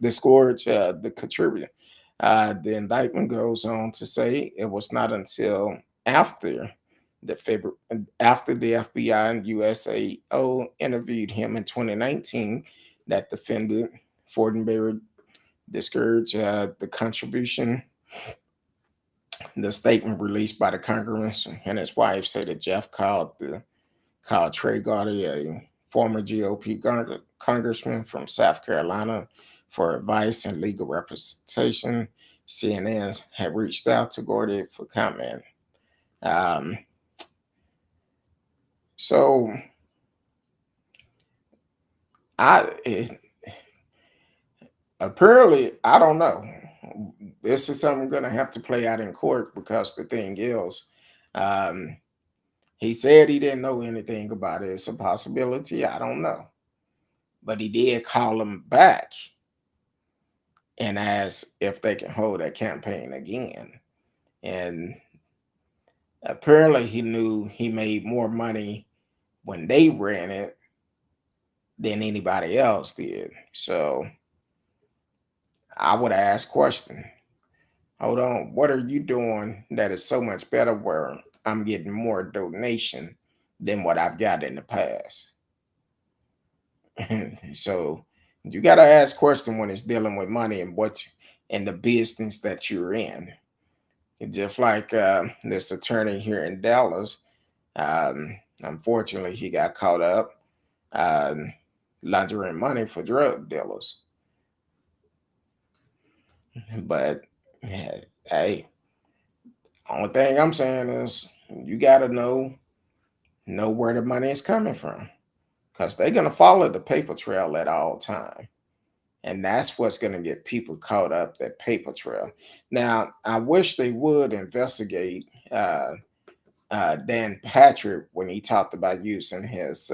disgorge the contributor. The indictment goes on to say it was not until after after the FBI and USAO interviewed him in 2019 that defendant Fortenberry discouraged the contribution. The statement released by the congressman and his wife said that Jeff called Trey Gaudier a former GOP congressman from South Carolina, for advice and legal representation. CNN had reached out to Gordy for comment. Um, so apparently, I don't know. This is something going to have to play out in court because the thing is, um, he said he didn't know anything about it. It's a possibility. I don't know. But he did call him back and ask if they can hold that campaign again. And apparently, he knew he made more money when they ran it than anybody else did. So I would ask question. Hold on, what are you doing that is so much better where I'm getting more donation than what I've got in the past? So you got to ask question when it's dealing with money and what and the business that you're in. Just like this attorney here in Dallas, unfortunately, he got caught up um, laundering money for drug dealers. But hey, only thing I'm saying is you got to know where the money is coming from because they're gonna follow the paper trail at all time, and that's what's gonna get people caught up. That paper trail. Now, I wish they would investigate Dan Patrick when he talked about using his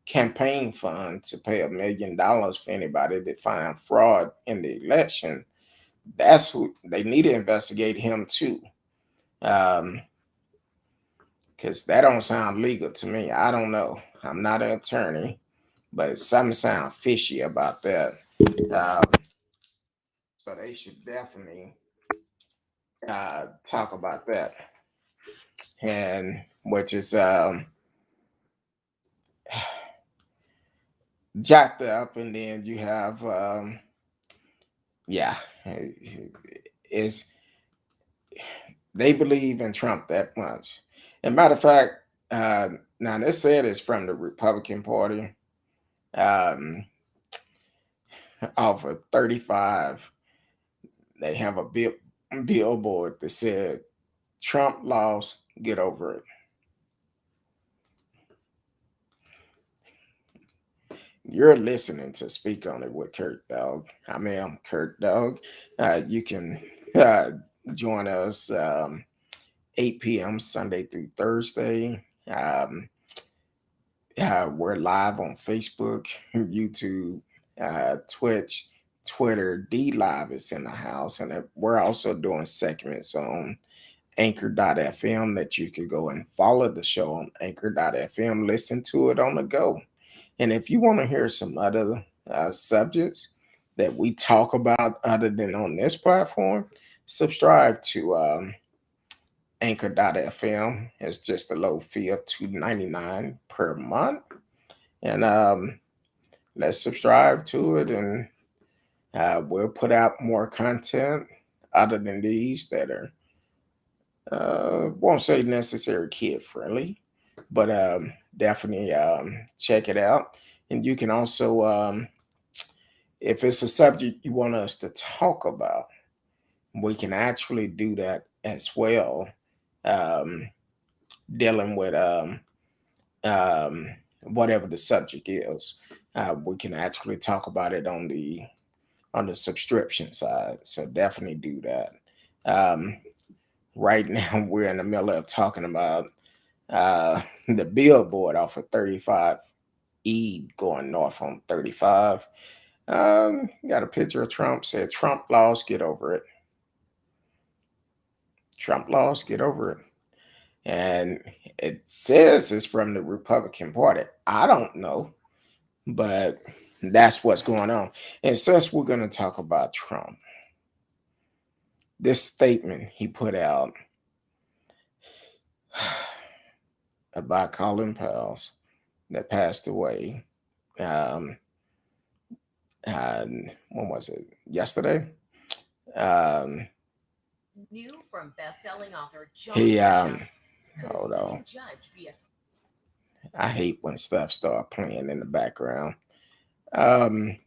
campaign fund to pay $1 million for anybody that found fraud in the election. That's who they need to investigate him too. Because that don't sound legal to me. I don't know. I'm not an attorney, but something sounds fishy about that. Um, so they should definitely talk about that. And which is jacked up, and then you have yeah, is they believe in Trump that much. And matter of fact, now they said it's from the Republican Party. Um, off of 35, they have a billboard that said, Trump lost, get over it. You're listening to Speak On It with Kurt Dog. I'm Kurt Dog. You can uh, join us 8 p.m. Sunday through Thursday. We're live on Facebook, YouTube, Twitch, Twitter. D Live is in the house. And we're also doing segments on anchor.fm that you could go and follow the show on anchor.fm, listen to it on the go. And if you want to hear some other subjects that we talk about other than on this platform, subscribe to anchor.fm. It's just a low fee of $2.99 per month. And let's subscribe to it, and we'll put out more content other than these that are won't say necessary kid friendly, but definitely check it out. And you can also, if it's a subject you want us to talk about, we can actually do that as well. Um, Dealing with um, whatever the subject is, we can actually talk about it on the subscription side. So definitely do that. Um, right now, we're in the middle of talking about the billboard off of 35 E going north on 35. Got a picture of Trump, said Trump lost, get over it. Trump lost, get over it. And it says it's from the Republican Party. I don't know, but that's what's going on. And since we're going to talk about Trump, this statement he put out about Colin Powell that passed away. Um, and when was it? Yesterday. Um, New from best-selling author John he Grisham, who is hold suing on. judge via. I hate when stuff start playing in the background. Um,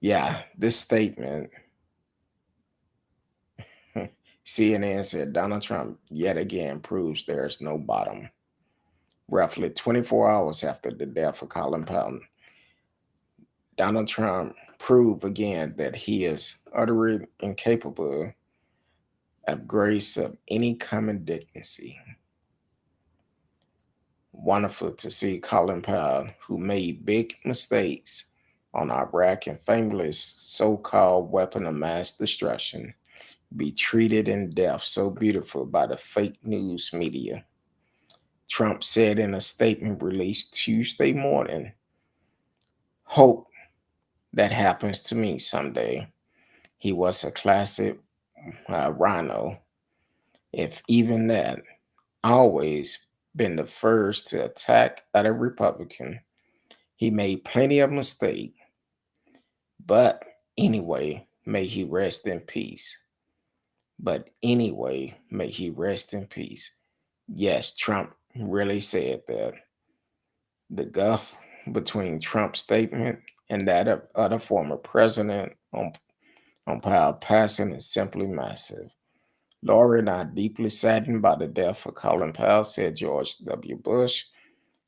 yeah, this statement. CNN said Donald Trump yet again proves there's no bottom. Roughly 24 hours after the death of Colin Powell, Donald Trump proved again that he is utterly incapable of grace of any common dignity. Wonderful to see Colin Powell, who made big mistakes on Iraq and famous so-called weapon of mass destruction, be treated in death so beautiful by the fake news media. Trump said in a statement released Tuesday morning, "Hope that happens to me someday." He was a classic rhino, if even that. Always been the first to attack other Republican. He made plenty of mistakes, but anyway, may he rest in peace. But anyway, may he rest in peace. Yes, Trump really said that. The gulf between Trump's statement and that of other former president on Powell passing is simply massive. Laura and I deeply saddened by the death of Colin Powell, said George W. Bush.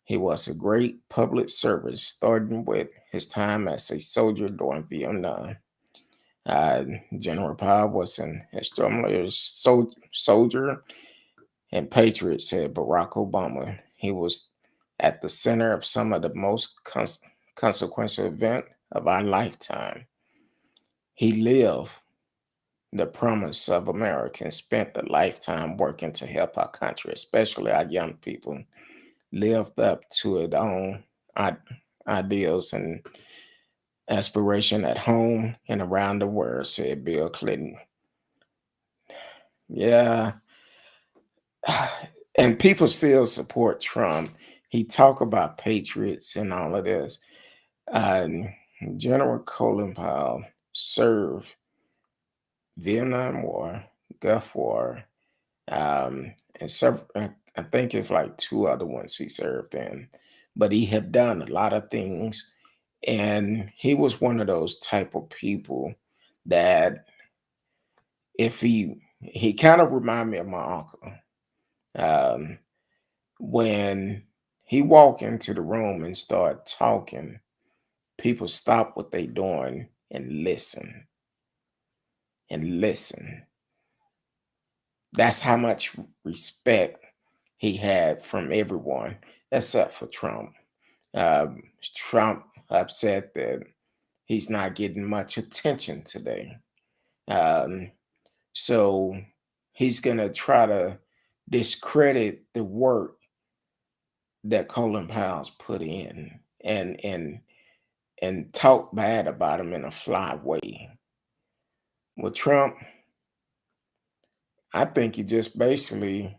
He was a great public service, starting with his time as a soldier during Vietnam. Uh, General Powell was an extraordinary soldier and patriot, said Barack Obama. He was at the center of some of the most consequential event of our lifetime. He lived the promise of America and spent a lifetime working to help our country, especially our young people, lived up to its own ideals and aspiration at home and around the world, said Bill Clinton. Yeah. And people still support Trump. He talk about patriots and all of this. Um, General Colin Powell served Vietnam War, Gulf War, and several. I think it's like two other ones he served in, but he had done a lot of things, and he was one of those type of people that if he kind of remind me of my uncle. Um, when he walk into the room and start talking, people stop what they doing and listen and listen. That's how much respect he had from everyone except for Trump. Trump upset that he's not getting much attention today. Um, so he's gonna try to discredit the work that Colin Powell's put in and talk bad about him in a fly way. With Trump, I think he just basically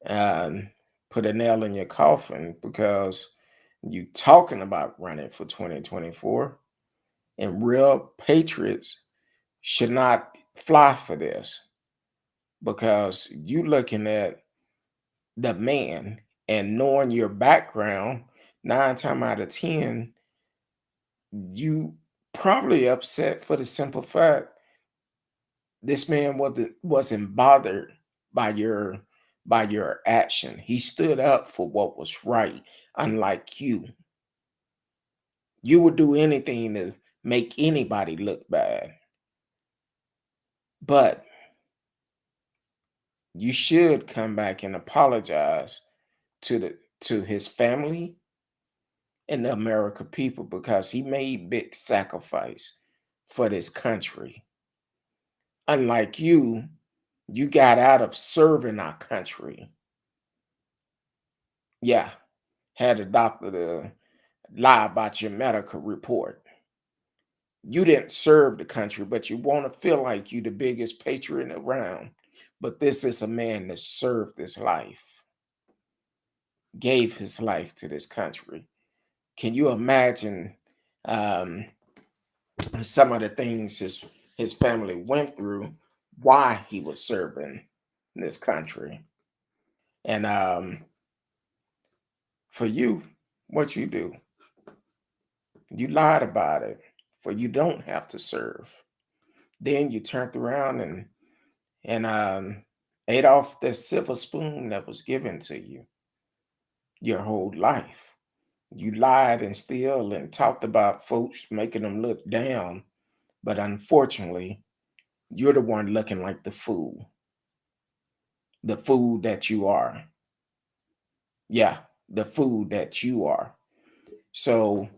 um, put a nail in your coffin because you talking about running for 2024, and real patriots should not fly for this because you looking at the man and knowing your background, 9 times out of 10, you probably upset for the simple fact this man wasn't bothered by your action. He stood up for what was right, unlike you. You would do anything to make anybody look bad. But you should come back and apologize to his family and the American people because he made big sacrifice for this country. Unlike you got out of serving our country. Yeah, had a doctor to lie about your medical report. You didn't serve the country, but you want to feel like you the biggest patriot around. But this is a man that served his life, gave his life to this country. Can you imagine um, some of the things his family went through why he was serving this country? And For you, what you do, you lied about it, for you don't have to serve. Then you turned around and ate off the silver spoon that was given to you your whole life. You lied and steal and talked about folks, making them look down, but unfortunately, you're the one looking like the fool that you are. Yeah, the fool that you are. So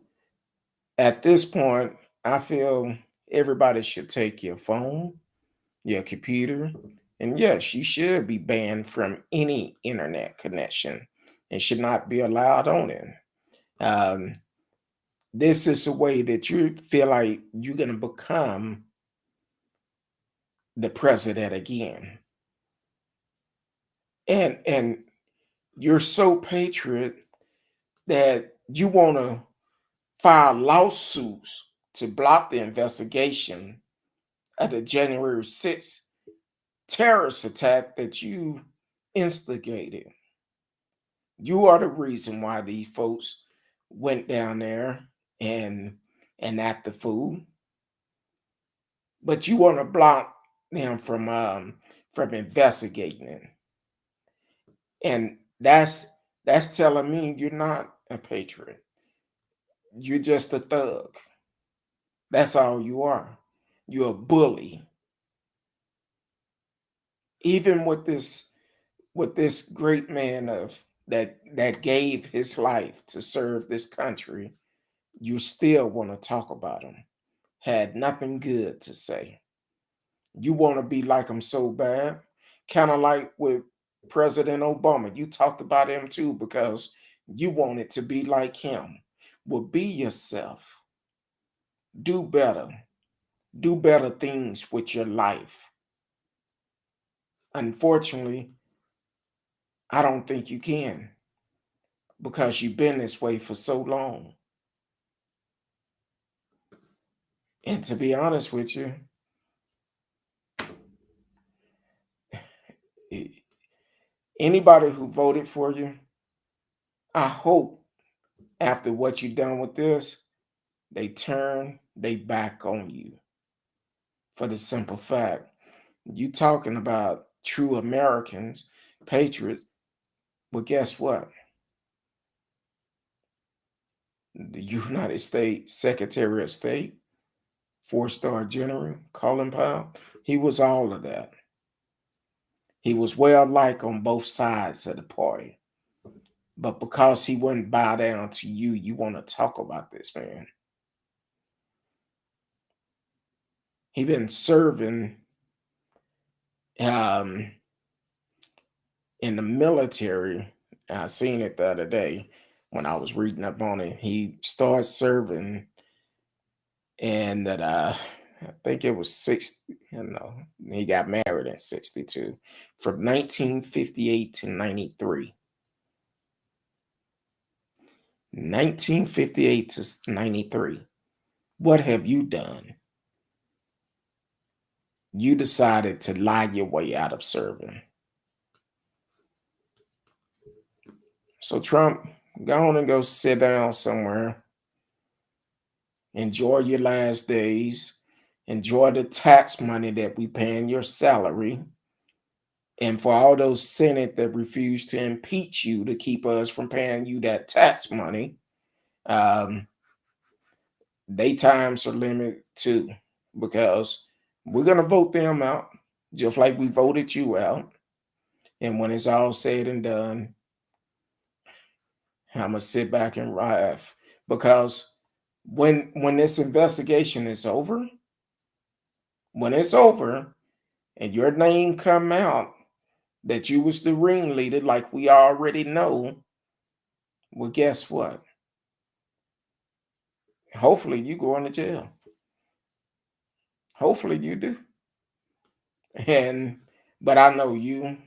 at this point, I feel everybody should take your phone, your computer, and yes, you should be banned from any internet connection and should not be allowed on it. Um, this is a way that you feel like you're going to become the president again. And you're so patriot that you want to file lawsuits to block the investigation of the January 6th terrorist attack that you instigated. You are the reason why these folks went down there and act the fool, but you want to block them from investigating it. And that's telling me you're not a patriot. You're just a thug. That's all you are. You're a bully. Even with this great man of that gave his life to serve this country, you still want to talk about him. Had nothing good to say. You want to be like him so bad, kind of like with President Obama. You talked about him too because you wanted to be like him. Well, be yourself. Do better. Do better things with your life. Unfortunately, I don't think you can because you've been this way for so long. And to be honest with you, anybody who voted for you, I hope after what you've done with this, they turn they back on you for the simple fact you talking about true Americans, patriots. Well, guess what? The United States Secretary of State, four-star general Colin Powell, he was all of that. He was well liked on both sides of the party. But because he wouldn't bow down to you, you want to talk about this man. He been serving um, in the military. I seen it the other day when I was reading up on it. He started serving, and that I think it was 60. He got married at 62, from 1958 to 93. 1958 to 93. What have you done? You decided to lie your way out of serving. So Trump, go on and go sit down somewhere. Enjoy your last days. Enjoy the tax money that we pay in your salary. And for all those Senate that refuse to impeach you to keep us from paying you that tax money, um, they times are limited too, because we're gonna vote them out just like we voted you out. And when it's all said and done, I'm gonna sit back and laugh because when this investigation is over, when it's over, and your name come out that you was the ringleader, like we already know, well, guess what? Hopefully you go into jail. Hopefully you do. And but I know you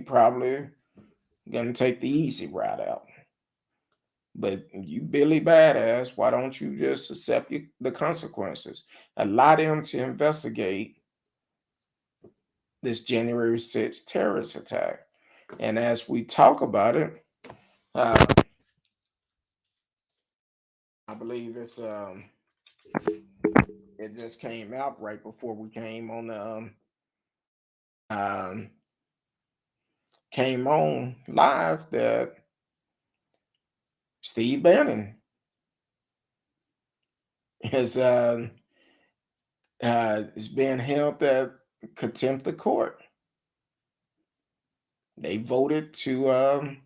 probably gonna take the easy route out. But you Billy Badass, why don't you just accept the consequences? Allow them to investigate this January 6th terrorist attack. And as we talk about it, uh, believe it just came out right before we came on the um came on live that Steve Bannon is being held at contempt of court. They voted to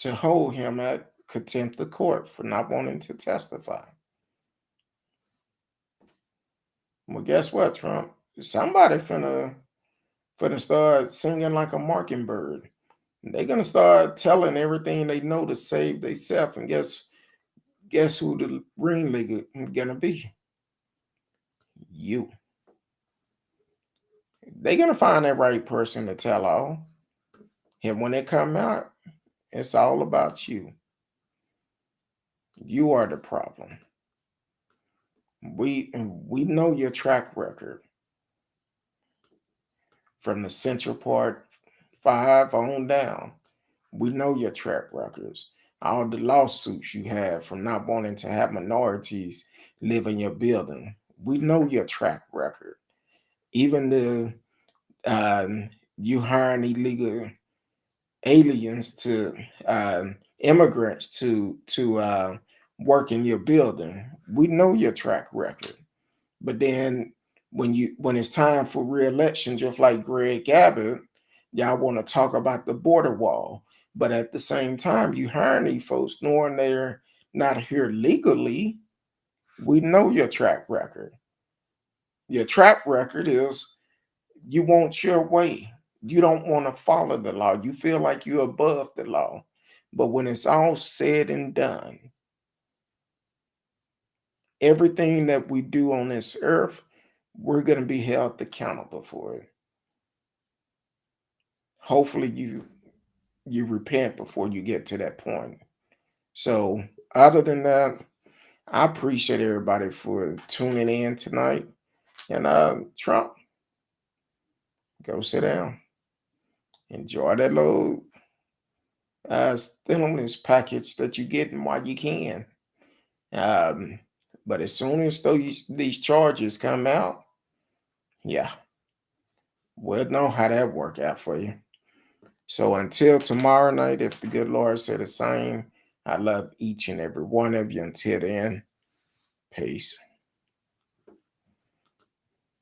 hold him at contempt of court for not wanting to testify. Well, guess what, Trump? Somebody finna start singing like a mockingbird. They're gonna start telling everything they know to save themselves, and guess who the ringleader gonna be? You. They're gonna find that right person to tell all. And when it come out, it's all about you. You are the problem. We know your track record from the Central Part 5 on down. We know your track records. All the lawsuits you have from not wanting to have minorities live in your building. We know your track record. Even the you hiring illegal aliens to immigrants to work in your building. We know your track record. But then when it's time for re-election, just like Greg Abbott, y'all want to talk about the border wall. But at the same time, you hiring these folks knowing they're not here legally. We know your track record. Your track record is you want your way. You don't want to follow the law. You feel like you're above the law. But when it's all said and done, everything that we do on this earth, we're going to be held accountable for it. Hopefully you repent before you get to that point. So other than that, I appreciate everybody for tuning in tonight. And Trump, go sit down. Enjoy that little stimulus package that you're getting while you can. Um, but as soon as these charges come out, yeah, we'll know how that work out for you. So until tomorrow night, if the good Lord said the same, I love each and every one of you. Until then, peace.